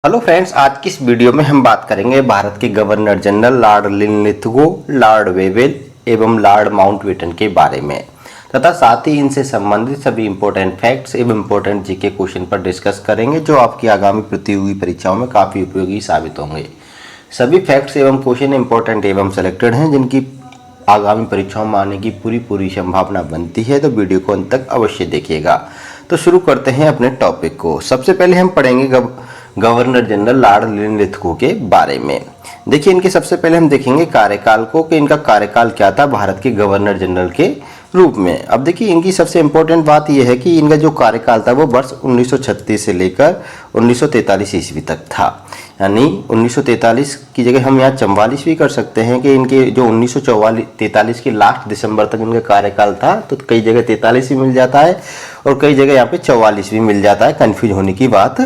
Hello friends, आज की इस वीडियो में हम बात करेंगे भारत के governor general Lord Linlithgow, Lord Wavell एवं लॉर्ड माउंटबेटन के बारे में तथा साथ ही इनसे संबंधित सभी इंपॉर्टेंट फैक्ट्स एवं इंपॉर्टेंट जीके क्वेश्चन पर डिस्कस करेंगे जो आपकी आगामी प्रतियोगी परीक्षाओं में काफ़ी उपयोगी साबित होंगे। सभी फैक्ट्स एवं क्वेश्चन इंपॉर्टेंट एवं सेलेक्टेड हैं जिनकी आगामी परीक्षाओं में आने की पूरी संभावना बनती है, तो वीडियो को अंत तक अवश्य देखिएगा। तो शुरू करते हैं अपने टॉपिक को। सबसे पहले हम पढ़ेंगे गवर्नर जनरल लॉर्ड लिनलिथगो के बारे में। देखिए, इनके सबसे पहले हम देखेंगे कार्यकाल को कि इनका कार्यकाल क्या था भारत के गवर्नर जनरल के रूप में। अब देखिए, इनकी सबसे इंपॉर्टेंट बात यह है कि इनका जो कार्यकाल था वो वर्ष 1936 से लेकर 1943 ईस्वी तक था। यानी 1943 की जगह हम यहाँ 44 भी कर सकते हैं कि इनके जो 1943 के लास्ट दिसंबर तक इनका कार्यकाल था, तो कई जगह 43 भी मिल जाता है और कई जगह यहाँ पे 44 भी मिल जाता है। कंफ्यूज होने की बात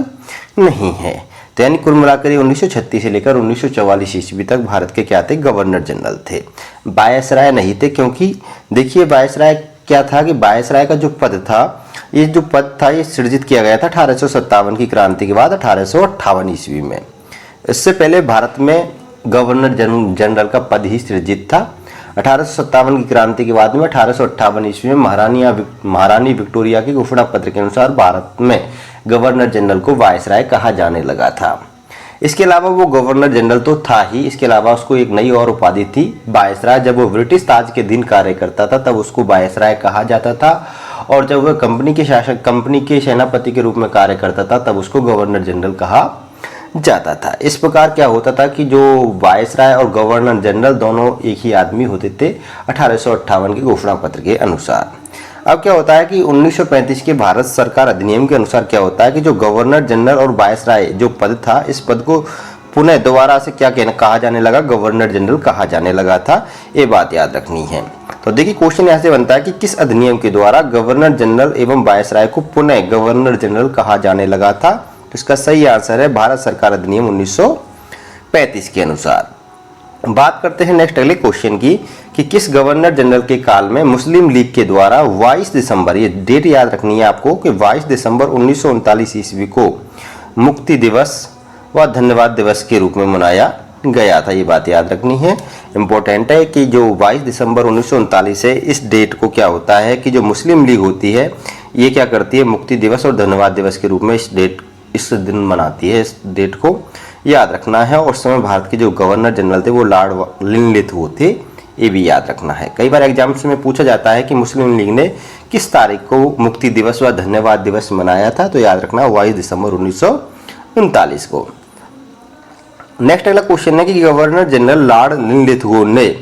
नहीं है। तो यानी कुल मिलाकर 1936 से लेकर 1944 ईस्वी तक भारत के क्या थे, गवर्नर जनरल थे। वायसराय नहीं थे, क्योंकि देखिए वायसराय क्या था कि वायसराय का जो पद था, ये सृजित किया गया था 1857 की क्रांति के बाद 1858 ईस्वी में। इससे पहले भारत में गवर्नर जनरल का पद ही सृजित था। 1857 की क्रांति के बाद में 1858 ईस्वी में महारानी विक्टोरिया के घोषणा पत्र के अनुसार भारत में गवर्नर जनरल को वायसराय कहा जाने लगा था। इसके अलावा वो गवर्नर जनरल तो था ही, इसके अलावा उसको एक नई और उपाधि थी वायसराय। जब वो ब्रिटिश ताज के दिन कार्य करता था तब उसको वायसराय कहा जाता था, और जब वह कंपनी के सेनापति के रूप में कार्य करता था तब उसको गवर्नर जनरल कहा जाता था। इस प्रकार क्या होता था कि जो वायसराय और गवर्नर जनरल दोनों एक ही आदमी होते थे 1858 के घोषणा पत्र के अनुसार। अब क्या होता है कि 1935 के भारत सरकार अधिनियम के अनुसार क्या होता है कि जो गवर्नर जनरल और वायसराय जो पद था, इस पद को पुनः दोबारा से क्या कहा जाने लगा, गवर्नर जनरल कहा जाने लगा था। ये बात याद रखनी है। तो देखिए, क्वेश्चन यहाँ से बनता है कि किस अधिनियम के द्वारा गवर्नर जनरल एवं वायसराय को पुनः गवर्नर जनरल कहा जाने लगा था। तो इसका सही आंसर है भारत सरकार अधिनियम 1935 के अनुसार। बात करते हैं नेक्स्ट अगले क्वेश्चन की कि किस गवर्नर जनरल के काल में मुस्लिम लीग के द्वारा 22 दिसंबर, ये डेट याद रखनी है आपको कि 22 दिसंबर 1939 ईस्वी को मुक्ति दिवस व धन्यवाद दिवस के रूप में मनाया गया था। ये बात याद रखनी है, इंपॉर्टेंट है कि जो 22 दिसंबर 1939 है, इस डेट को क्या होता है कि जो मुस्लिम लीग होती है ये क्या करती है, मुक्ति दिवस और धन्यवाद दिवस के रूप में इस दिन मनाती है। इस डेट को याद रखना है। और उस समय भारत के जो गवर्नर जनरल थे वो लॉर्ड लिनलिथगो थे, ये भी याद रखना है। कई बार एग्जाम्स में पूछा जाता है कि मुस्लिम लीग ने किस तारीख को मुक्ति दिवस व धन्यवाद दिवस मनाया था, तो याद रखना 22 दिसंबर 1939 को। नेक्स्ट अगला क्वेश्चन है कि गवर्नर जनरल लॉर्ड लिनलिथगो ने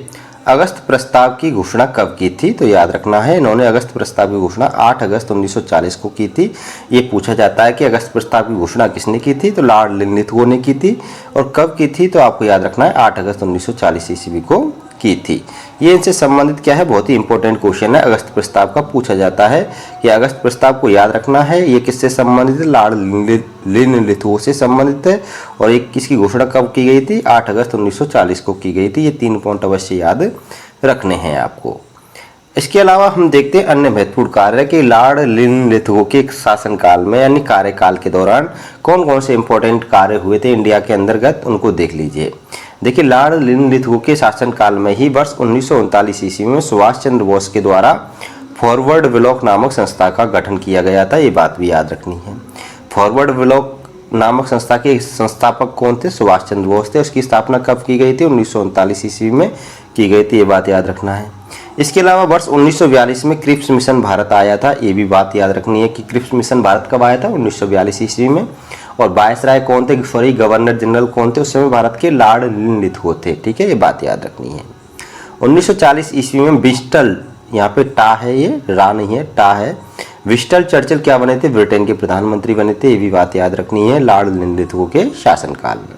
अगस्त प्रस्ताव की घोषणा कब की थी, तो याद रखना है इन्होंने अगस्त प्रस्ताव की घोषणा 8 अगस्त 1940 को की थी। ये पूछा जाता है कि अगस्त प्रस्ताव की घोषणा किसने की थी, तो लॉर्ड लिनलिथगो ने की थी। और कब की थी, तो आपको याद रखना है 8 अगस्त 1940 ईस्वी को की थी। ये इनसे संबंधित क्या है, बहुत ही इंपॉर्टेंट क्वेश्चन है। अगस्त प्रस्ताव का पूछा जाता है कि अगस्त प्रस्ताव को याद रखना है, ये किससे संबंधित है, लॉर्ड लिनलिथगो से संबंधित है। और एक किसकी घोषणा कब की गई थी, 8 अगस्त 1940 को की गई थी। ये 3 पॉइंट अवश्य याद रखने हैं आपको। इसके अलावा हम देखते हैं अन्य महत्वपूर्ण कार्य कि लॉर्ड लिनलिथगो के शासनकाल में यानी कार्यकाल के दौरान कौन कौन से इंपॉर्टेंट कार्य हुए थे इंडिया के अंतर्गत, उनको देख लीजिए। देखिए, लॉर्ड लिनलिथगो के शासनकाल में ही वर्ष 1939 ईस्वी में सुभाष चंद्र बोस के द्वारा फॉरवर्ड ब्लॉक नामक संस्था का गठन किया गया था। ये बात भी याद रखनी है। फॉरवर्ड ब्लॉक नामक संस्था के संस्थापक कौन थे, सुभाष चंद्र बोस थे। उसकी स्थापना कब की गई थी, 1939 ईस्वी में की गई थी। ये बात याद रखना है। इसके अलावा वर्ष 1942 में क्रिप्स मिशन भारत आया था। ये भी बात याद रखनी है कि क्रिप्स मिशन भारत कब आया था, 1942 ईस्वी में। और वायसराय कौन थे, सॉरी गवर्नर जनरल कौन थे उस समय भारत के, लॉर्ड लिनलिथगो थे। ठीक है, ये बात याद रखनी है। 1940 ईस्वी में विंस्टन, यहाँ पे टा है, ये रा नहीं है, टा है। विंस्टन चर्चिल क्या बने थे, ब्रिटेन के प्रधानमंत्री बने थे। ये भी बात याद रखनी है लॉर्ड लिनलिथगो के शासनकाल में।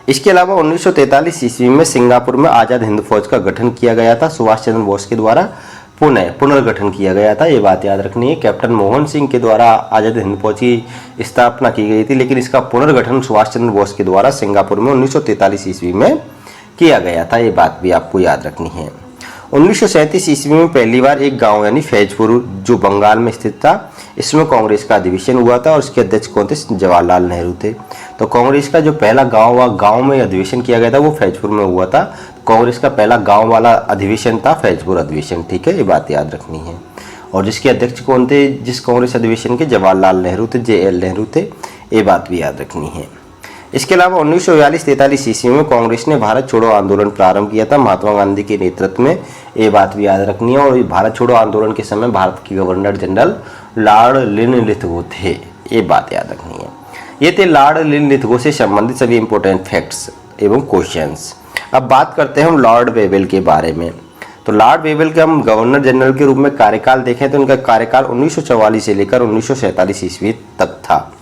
इसके अलावा 1943 ईस्वी में सिंगापुर में आज़ाद हिंद फौज का गठन किया गया था। सुभाष चंद्र बोस के द्वारा पुनर्गठन किया गया था। ये बात याद रखनी है। कैप्टन मोहन सिंह के द्वारा आज़ाद हिंद फौज की स्थापना की गई थी, लेकिन इसका पुनर्गठन सुभाष चंद्र बोस के द्वारा सिंगापुर में 1943 ईस्वी में किया गया था। ये बात भी आपको याद रखनी है। 1937 ईस्वी में पहली बार एक गांव यानी फैजपुर जो बंगाल में स्थित था, इसमें कांग्रेस का अधिवेशन हुआ था और इसके अध्यक्ष कौन थे? जवाहरलाल नेहरू थे। तो कांग्रेस का जो पहला गांव में अधिवेशन किया गया था वो फैजपुर में हुआ था। कांग्रेस का पहला गांव वाला अधिवेशन था फैजपुर अधिवेशन, ठीक है, ये बात याद रखनी है। और जिसके अध्यक्ष कौन थे जिस कांग्रेस अधिवेशन के? जवाहरलाल नेहरू थे, JL नेहरू थे, ये बात भी याद रखनी है। इसके अलावा 1942-43 ईस्वी में कांग्रेस ने भारत छोड़ो आंदोलन प्रारंभ किया था महात्मा गांधी के नेतृत्व में, ये बात भी याद रखनी है। और भारत छोड़ो आंदोलन के समय भारत के गवर्नर जनरल लॉर्ड लिनलिथगो थे, ये बात याद रखनी है। ये थे लॉर्ड लिनलिथगो से संबंधित सभी इंपॉर्टेंट फैक्ट्स एवं क्वेश्चंस। अब बात करते हैं हम लॉर्ड वेवेल के बारे में। तो लॉर्ड वेवेल के हम गवर्नर जनरल के रूप में कार्यकाल देखें तो उनका कार्यकाल 1944 से लेकर 1947 ईस्वी तक था,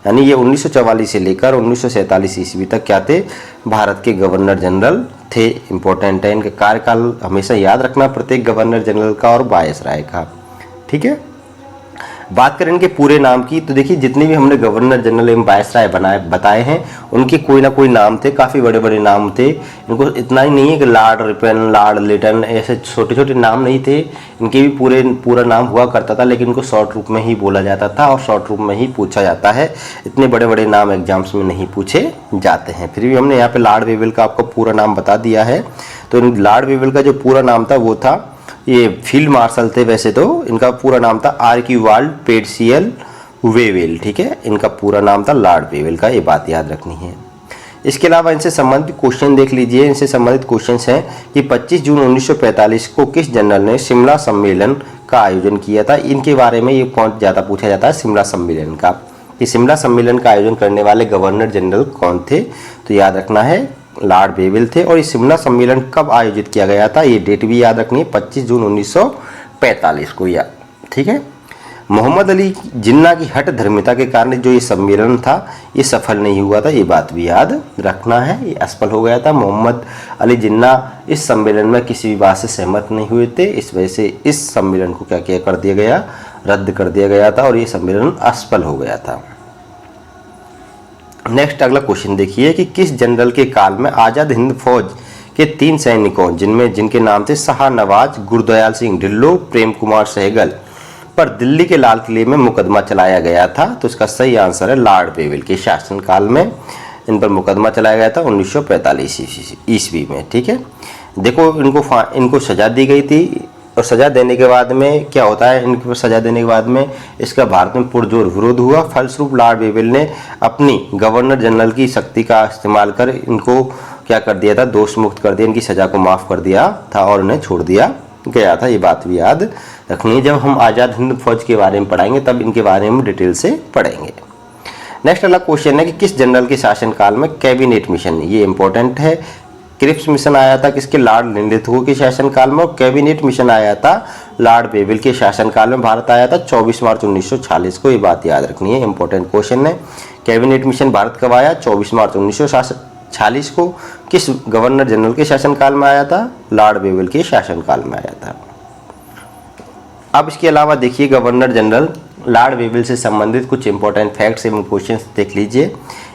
यानी ये 1944 से लेकर 1947 ईस्वी तक क्या थे? भारत के गवर्नर जनरल थे। इंपॉर्टेंट है, इनका कार्यकाल हमेशा याद रखना प्रत्येक गवर्नर जनरल का और वायसराय का, ठीक है। बात करें इनके पूरे नाम की तो देखिए जितने भी हमने गवर्नर जनरल एवं वायसराय बताए हैं उनके कोई ना कोई नाम थे, काफ़ी बड़े बड़े नाम थे। इनको इतना ही नहीं है कि लॉर्ड रिपन, लॉर्ड लिटन, ऐसे छोटे छोटे नाम नहीं थे, इनके भी पूरा नाम हुआ करता था, लेकिन इनको शॉर्ट रूप में ही बोला जाता था और शॉर्ट रूप में ही पूछा जाता है। इतने बड़े बड़े नाम एग्जाम्स में नहीं पूछे जाते हैं। फिर भी हमने यहाँ पे लॉर्ड वेवेल का आपको पूरा नाम बता दिया है। तो लॉर्ड वेवेल का जो पूरा नाम था वो था, ये फील्ड मार्शल थे वैसे तो, इनका पूरा नाम था आर्किबाल्ड पेट्सियल वेवेल, ठीक है, इनका पूरा नाम था लॉर्ड वेवेल का, ये बात याद रखनी है। इसके अलावा इनसे संबंधित क्वेश्चन देख लीजिए। इनसे संबंधित क्वेश्चंस हैं कि 25 जून 1945 को किस जनरल ने शिमला सम्मेलन का आयोजन किया था? इनके बारे में ये पॉइंट ज़्यादा पूछा जाता है शिमला सम्मेलन का, कि शिमला सम्मेलन का आयोजन करने वाले गवर्नर जनरल कौन थे? तो याद रखना है लॉर्ड वेवेल थे। और ये शिमला सम्मेलन कब आयोजित किया गया था? ये डेट भी याद रखनी है, 25 जून 1945 को, या ठीक है। मोहम्मद अली जिन्ना की हठ धर्मिता के कारण जो ये सम्मेलन था ये सफल नहीं हुआ था, ये बात भी याद रखना है, ये असफल हो गया था। मोहम्मद अली जिन्ना इस सम्मेलन में किसी भी बात से सहमत नहीं हुए थे, इस वजह से इस सम्मेलन को क्या कर दिया गया? रद्द कर दिया गया था और ये सम्मेलन असफल हो गया था। नेक्स्ट अगला क्वेश्चन देखिए कि किस जनरल के काल में आज़ाद हिंद फौज के 3 सैनिकों जिनके नाम थे शाहनवाज, गुरदयाल सिंह ढिल्लों, प्रेम कुमार सहगल पर दिल्ली के लाल किले में मुकदमा चलाया गया था? तो इसका सही आंसर है लॉर्ड वेवेल के शासनकाल में इन पर मुकदमा चलाया गया था 1945 ईस्वी में, ठीक है। देखो इनको सजा दी गई थी और सजा देने के बाद में क्या होता है, इनके सजा देने के बाद में इसका भारत में पुरजोर विरोध हुआ। फलस्वरूप लॉर्ड वेवेल ने अपनी गवर्नर जनरल की शक्ति का इस्तेमाल कर इनको क्या कर दिया था? दोष मुक्त कर दिया, इनकी सजा को माफ़ कर दिया था और उन्हें छोड़ दिया गया था, ये बात भी याद रखनी है। जब हम आज़ाद हिंद फौज के बारे में पढ़ाएंगे तब इनके बारे में डिटेल से पढ़ेंगे। नेक्स्ट अगला क्वेश्चन है कि किस जनरल के शासनकाल में कैबिनेट मिशन, ये इंपॉर्टेंट है, क्रिप्स मिशन आया था किसके? लॉर्ड लिनलिथगो के शासनकाल में। और कैबिनेट मिशन आया था लॉर्ड वेवेल के शासनकाल में, भारत आया था 24 मार्च 1946 को, ये बात याद रखनी है, इंपॉर्टेंट क्वेश्चन है। कैबिनेट मिशन भारत कब आया? 24 मार्च 1946 को। किस गवर्नर जनरल के शासनकाल में आया था? लॉर्ड वेवेल के शासनकाल में आया था। अब इसके अलावा देखिए गवर्नर जनरल लॉर्ड वेवेल से संबंधित कुछ इंपॉर्टेंट फैक्ट्स एवं क्वेश्चंस देख लीजिए,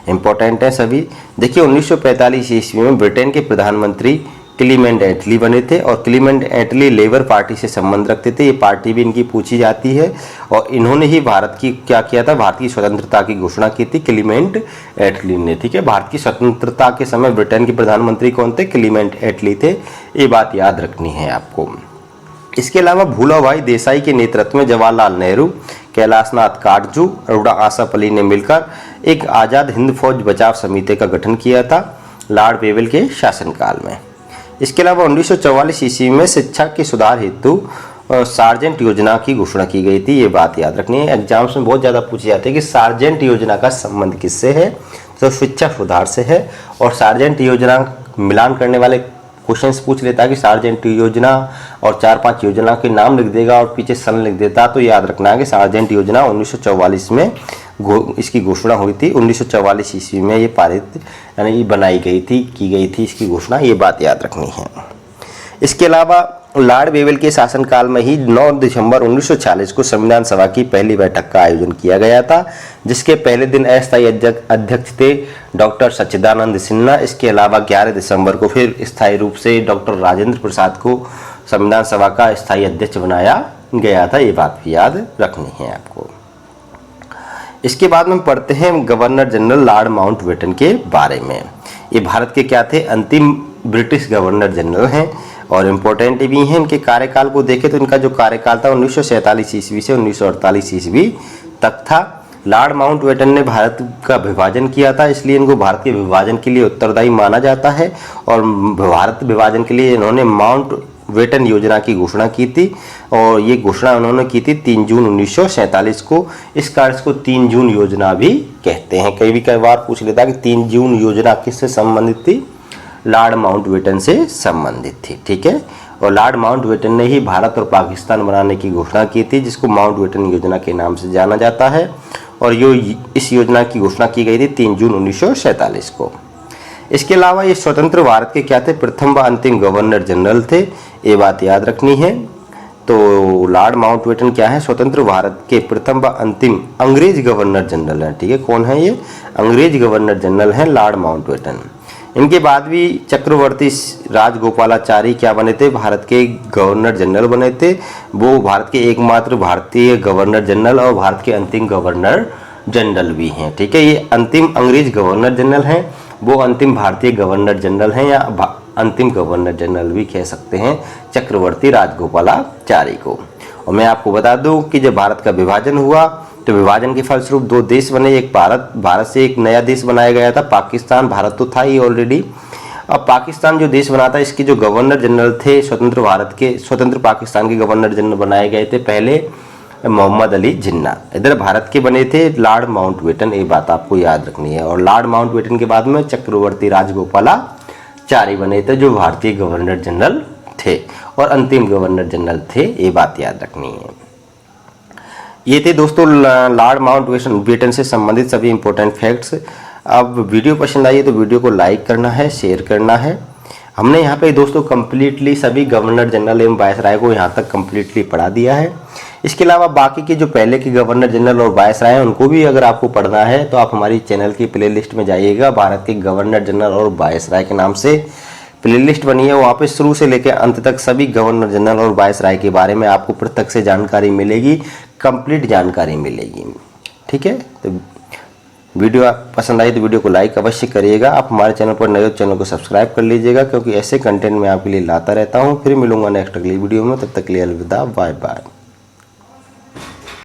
इंपॉर्टेंट है सभी। देखिए 1945 ईस्वी में ब्रिटेन के प्रधानमंत्री क्लीमेंट एटली बने थे और क्लीमेंट एटली लेबर पार्टी से संबंध रखते थे, ये पार्टी भी इनकी पूछी जाती है। और इन्होंने ही भारत की क्या किया था? भारत की स्वतंत्रता की घोषणा की थी क्लीमेंट एटली ने, ठीक है। भारत की स्वतंत्रता के समय ब्रिटेन के प्रधानमंत्री कौन थे? क्लीमेंट एटली थे, ये बात याद रखनी है आपको। इसके अलावा भूला भाई देसाई के नेतृत्व में जवाहरलाल नेहरू, कैलाशनाथ काटजू, अरोड़ा आसफ अली ने मिलकर एक आज़ाद हिंद फौज बचाव समिति का गठन किया था लॉर्ड वेवेल के शासनकाल में। इसके अलावा 1944 ईस्वी में शिक्षा के सुधार हेतु सार्जेंट योजना की घोषणा की गई थी, ये बात याद रखनी है। एग्जाम्स में बहुत ज़्यादा पूछे जाते हैं कि सार्जेंट योजना का संबंध किससे है? तो शिक्षा सुधार से है। और सार्जेंट योजना मिलान करने वाले क्वेश्चंस पूछ लेता है कि सार्जेंट योजना और 4-5 योजना के नाम लिख देगा और पीछे सन लिख देता, तो याद रखना है कि सार्जेंट योजना 1944 में इसकी घोषणा हुई थी। 1944 ईस्वी में ये पारित यानी ये बनाई गई थी, की गई थी इसकी घोषणा, ये बात याद रखनी है। इसके अलावा लॉर्ड वेवेल के शासनकाल में ही 9 दिसंबर 1946 को संविधान सभा की पहली बैठक का आयोजन किया गया था, जिसके पहले दिन अस्थायी अध्यक्ष थे डॉक्टर सच्चिदानंद सिन्हा। इसके अलावा 11 दिसंबर को फिर स्थायी रूप से डॉक्टर राजेंद्र प्रसाद को संविधान सभा का स्थायी अध्यक्ष बनाया गया था। ये बात भी याद रखनी है आपको। इसके बाद में पढ़ते हैं गवर्नर जनरल लॉर्ड माउंटबेटन के बारे में। ये भारत के क्या थे? अंतिम ब्रिटिश गवर्नर जनरल हैं और इम्पोर्टेंट भी हैं। इनके कार्यकाल को देखें तो इनका जो कार्यकाल था 1947 ईस्वी से 1948 ईस्वी तक था। लॉर्ड माउंटबेटन ने भारत का विभाजन किया था, इसलिए इनको भारत के विभाजन के लिए उत्तरदायी माना जाता है और भारत विभाजन के लिए इन्होंने माउंटबेटन योजना की घोषणा की थी और ये घोषणा उन्होंने की थी 3 जून 1947 को। इस कारण इसको 3 जून योजना भी कहते हैं। कई बार पूछ लेता कि 3 जून योजना किससे संबंधित थी? लॉर्ड माउंटबेटन से संबंधित थी। ठीक है, और लॉर्ड माउंटबेटन ने ही भारत और पाकिस्तान बनाने की घोषणा की थी, जिसको माउंटबेटन योजना के नाम से जाना जाता है और इस योजना की घोषणा की गई थी 3 जून 1947 को। इसके अलावा ये स्वतंत्र भारत के क्या थे? प्रथम व अंतिम गवर्नर जनरल थे। ये बात याद रखनी है। तो लॉर्ड माउंटबेटन क्या है? स्वतंत्र भारत के प्रथम व अंतिम अंग्रेज गवर्नर जनरल हैं। ठीक है, कौन है ये? अंग्रेज गवर्नर जनरल हैं लॉर्ड माउंटबेटन। इनके बाद भी चक्रवर्ती राजगोपालाचारी क्या बने थे? भारत के गवर्नर जनरल बने थे। वो भारत के एकमात्र भारतीय गवर्नर जनरल और भारत के अंतिम गवर्नर जनरल भी हैं। ठीक है, ये अंतिम अंग्रेज गवर्नर जनरल हैं, वो अंतिम भारतीय गवर्नर जनरल हैं या अंतिम गवर्नर जनरल भी कह सकते हैं चक्रवर्ती राजगोपालाचारी को। और मैं आपको बता दूं कि जब भारत का विभाजन हुआ तो विभाजन के फलस्वरूप 2 देश बने। एक भारत से एक नया देश बनाया गया था पाकिस्तान। भारत तो था ही ऑलरेडी। अब पाकिस्तान जो देश बना था, इसके जो गवर्नर जनरल थे स्वतंत्र भारत के, स्वतंत्र पाकिस्तान के गवर्नर जनरल बनाए गए थे पहले मोहम्मद अली जिन्ना। इधर भारत के बने थे लॉर्ड माउंटबेटन। ये बात आपको याद रखनी है। और लॉर्ड माउंटबेटन के बाद में चक्रवर्ती राजगोपालाचारी बने थे, जो भारतीय गवर्नर जनरल थे और अंतिम गवर्नर जनरल थे। ये बात याद रखनी है। ये थे दोस्तों लॉर्ड माउंटबेटन से संबंधित सभी इंपॉर्टेंट फैक्ट्स। अब वीडियो पसंद आई है तो वीडियो को लाइक करना है, शेयर करना है। हमने यहाँ पे दोस्तों कम्प्लीटली सभी गवर्नर जनरल एवं वायसराय को यहाँ तक कम्प्लीटली पढ़ा दिया है। इसके अलावा बाकी के जो पहले के गवर्नर जनरल और वायसराय हैं उनको भी अगर आपको पढ़ना है तो आप हमारी चैनल की प्लेलिस्ट में जाइएगा। भारत के गवर्नर जनरल और वायसराय के नाम से प्लेलिस्ट बनी है, वहाँ पे शुरू से लेकर अंत तक सभी गवर्नर जनरल और वायसराय के बारे में आपको प्रत्यक्ष से जानकारी मिलेगी, कंप्लीट जानकारी मिलेगी। ठीक है, तो वीडियो पसंद आई तो वीडियो को लाइक अवश्य करिएगा। आप हमारे चैनल पर नए हो, चैनल को सब्सक्राइब कर लीजिएगा, क्योंकि ऐसे कंटेंट मैं आपके लिए लाता रहता हूँ। फिर मिलूंगा नेक्स्ट अगली वीडियो में, तब तक के लिए अलविदा, बाय बाय।